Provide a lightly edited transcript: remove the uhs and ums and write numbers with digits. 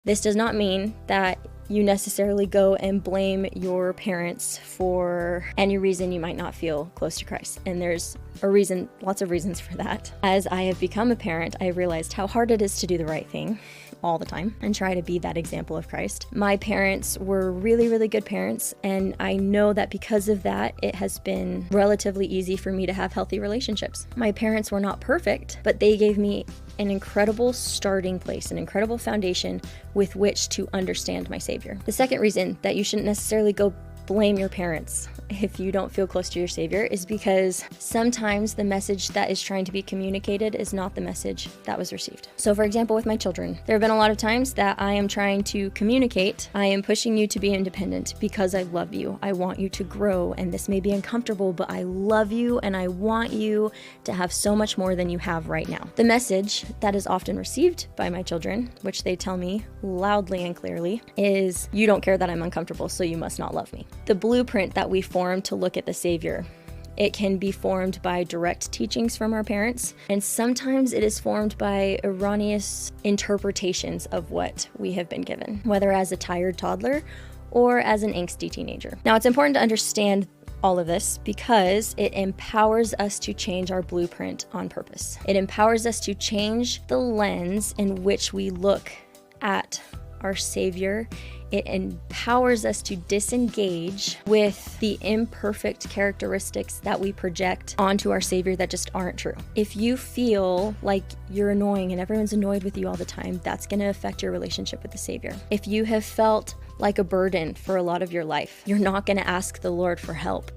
This does not mean that you necessarily go and blame your parents for any reason you might not feel close to Christ. And there's lots of reasons for that. As I have become a parent, I realized how hard it is to do the right thing all the time and try to be that example of Christ. My parents were really, really good parents, and I know that because of that, it has been relatively easy for me to have healthy relationships. My parents were not perfect, but they gave me an incredible starting place, an incredible foundation with which to understand my Savior. The second reason that you shouldn't necessarily go blame your parents if you don't feel close to your Savior is because sometimes the message that is trying to be communicated is not the message that was received. So for example, with my children, there have been a lot of times that I am trying to communicate, I am pushing you to be independent because I love you. I want you to grow, and this may be uncomfortable, but I love you and I want you to have so much more than you have right now. The message that is often received by my children, which they tell me loudly and clearly, is you don't care that I'm uncomfortable, so you must not love me. The blueprint that we form to look at the Savior, it can be formed by direct teachings from our parents, and sometimes it is formed by erroneous interpretations of what we have been given, whether as a tired toddler or as an angsty teenager. Now, it's important to understand all of this because it empowers us to change our blueprint on purpose. It empowers us to change the lens in which we look at our Savior. It empowers us to disengage with the imperfect characteristics that we project onto our Savior that just aren't true. If you feel like you're annoying and everyone's annoyed with you all the time, that's going to affect your relationship with the Savior. If you have felt like a burden for a lot of your life, you're not going to ask the Lord for help